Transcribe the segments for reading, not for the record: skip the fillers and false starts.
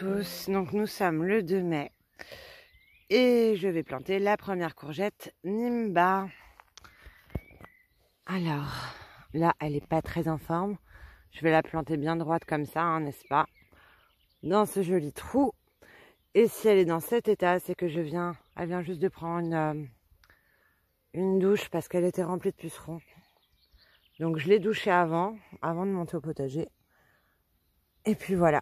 tous, donc nous sommes le 2 mai et je vais planter la première courgette Nimba. Alors là elle est pas très en forme, je vais la planter bien droite comme ça, hein, n'est-ce pas, dans ce joli trou. Et si elle est dans cet état, c'est que elle vient juste de prendre une douche parce qu'elle était remplie de pucerons. Donc je l'ai douchée avant de monter au potager. Et puis voilà,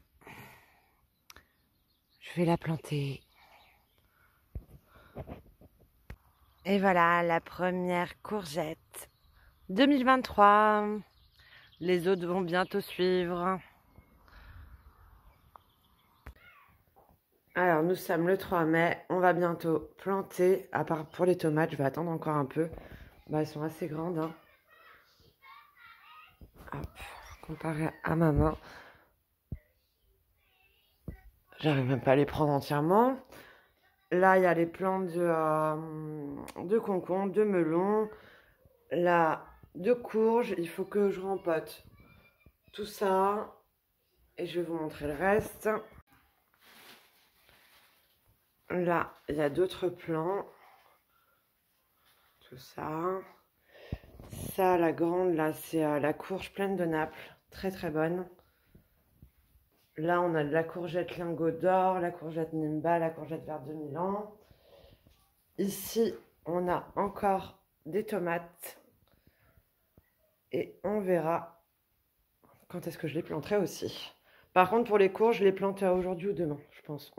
je vais la planter. Et voilà la première courgette 2023. Les autres vont bientôt suivre. Alors nous sommes le 3 mai, on va bientôt planter, à part pour les tomates, je vais attendre encore un peu. Elles sont assez grandes, hein. Hop, comparé à ma main. J'arrive même pas à les prendre entièrement. Là, il y a les plants de concombre, de melon, là, de courge. Il faut que je rempote tout ça. Et je vais vous montrer le reste. Là, il y a d'autres plants. Tout ça. Ça, la grande, là, c'est la courge pleine de Naples. Très, très bonne. Là, on a de la courgette lingot d'or, la courgette Nimba, la courgette verte de Milan. Ici, on a encore des tomates. Et on verra quand est-ce que je les planterai aussi. Par contre, pour les courges, je les plante aujourd'hui ou demain, je pense.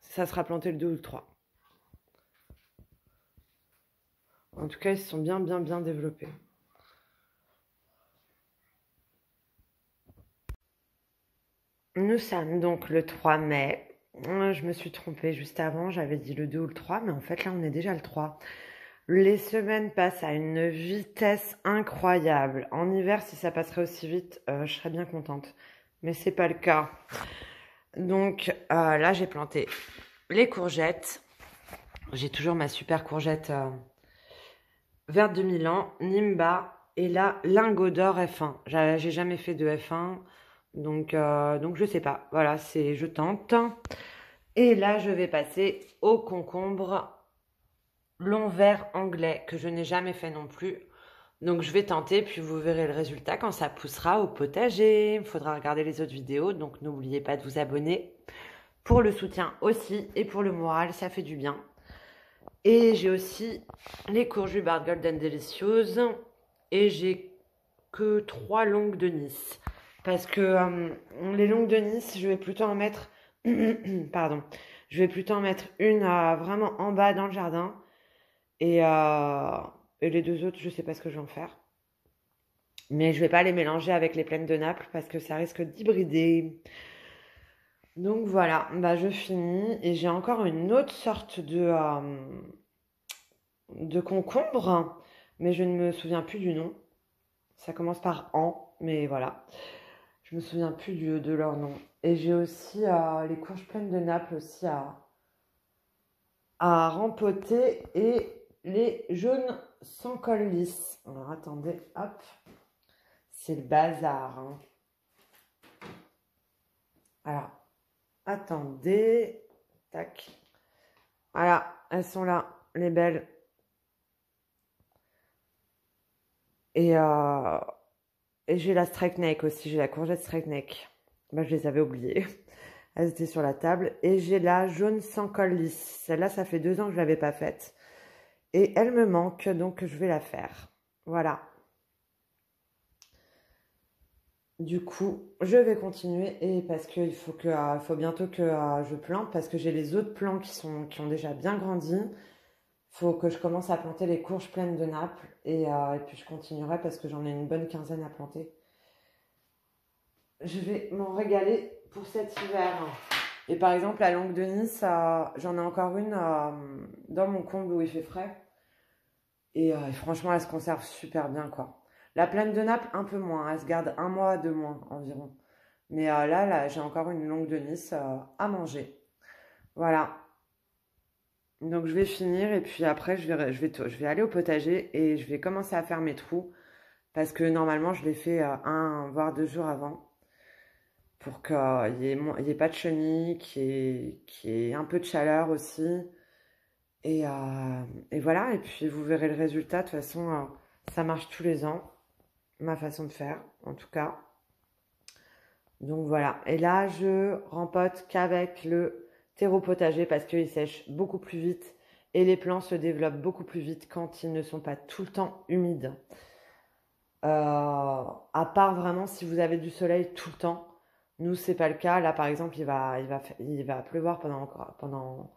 Ça sera planté le 2 ou le 3. En tout cas, ils se sont bien développés. Nous sommes donc le 3 mai. Je me suis trompée juste avant, j'avais dit le 2 ou le 3, mais en fait là on est déjà le 3. Les semaines passent à une vitesse incroyable. En hiver, si ça passerait aussi vite, je serais bien contente. Mais c'est pas le cas. Donc là j'ai planté les courgettes. J'ai toujours ma super courgette verte de Milan, Nimba, et là lingot d'or F1. J'ai jamais fait de F1. Donc je sais pas, voilà, je tente. Et là, je vais passer au concombre long vert anglais, que je n'ai jamais fait non plus. Donc je vais tenter, puis vous verrez le résultat quand ça poussera au potager. Il faudra regarder les autres vidéos, donc n'oubliez pas de vous abonner. Pour le soutien aussi, et pour le moral, ça fait du bien. Et j'ai aussi les courges Hubbard Golden Delicious, et j'ai que 3 longues de Nice. Parce que les longues de Nice, je vais plutôt en mettre... Pardon. Je vais plutôt en mettre une vraiment en bas dans le jardin. Et les deux autres, je sais pas ce que je vais en faire. Mais je vais pas les mélanger avec les plaines de Naples parce que ça risque d'hybrider. Donc voilà, je finis. Et j'ai encore une autre sorte de concombre. Mais je ne me souviens plus du nom. Ça commence par an, mais voilà. Je me souviens plus de leur nom. Et j'ai aussi les courges pleines de Naples aussi à rempoter et les jaunes sans col lisse. Alors attendez, hop. C'est le bazar, hein. Alors, attendez. Tac. Voilà, elles sont là, les belles. Et j'ai la strike neck aussi, j'ai la courgette strike neck. Je les avais oubliées. Elles étaient sur la table. Et j'ai la jaune sans col lisse. Celle-là, ça fait 2 ans que je ne l'avais pas faite. Et elle me manque, donc je vais la faire. Voilà. Du coup, je vais continuer. Et parce qu'il faut bientôt que je plante. Parce que j'ai les autres plants qui ont déjà bien grandi. Il faut que je commence à planter les courges pleines de Naples. Et puis je continuerai parce que j'en ai une bonne quinzaine à planter. Je vais m'en régaler pour cet hiver. Et par exemple, la longue de Nice, j'en ai encore une dans mon comble où il fait frais. Et franchement, elle se conserve super bien, quoi. La plaine de Naples, un peu moins. Elle se garde 1 mois, 2 mois environ. Mais là j'ai encore une longue de Nice à manger. Voilà. Donc je vais finir et puis après, je vais aller au potager et je vais commencer à faire mes trous. Parce que normalement, je les fais 1 voire 2 jours avant. pour qu'il y ait pas de chenilles, qu'il y ait un peu de chaleur aussi. Et voilà, et puis vous verrez le résultat. De toute façon, ça marche tous les ans, ma façon de faire, en tout cas. Donc voilà. Et là, je rempote qu'avec le terreau potager parce qu'il sèche beaucoup plus vite et les plants se développent beaucoup plus vite quand ils ne sont pas tout le temps humides. À part vraiment si vous avez du soleil tout le temps. Nous, c'est pas le cas. Là, par exemple, il va pleuvoir pendant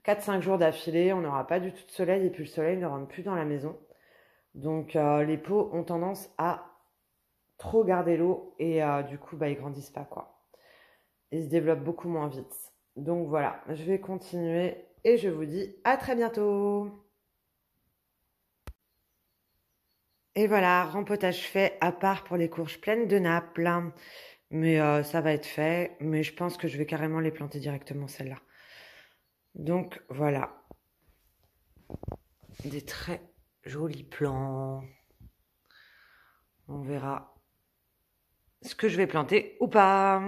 4-5 jours d'affilée. On n'aura pas du tout de soleil et puis le soleil ne rentre plus dans la maison. Donc, les pots ont tendance à trop garder l'eau et du coup, bah, ils grandissent pas, quoi. Ils se développent beaucoup moins vite. Donc voilà, je vais continuer et je vous dis à très bientôt. Et voilà, rempotage fait, à part pour les courges pleines de nappes. Mais ça va être fait. Mais je pense que je vais carrément les planter directement, celles-là. Donc voilà, des très jolis plants. On verra ce que je vais planter ou pas.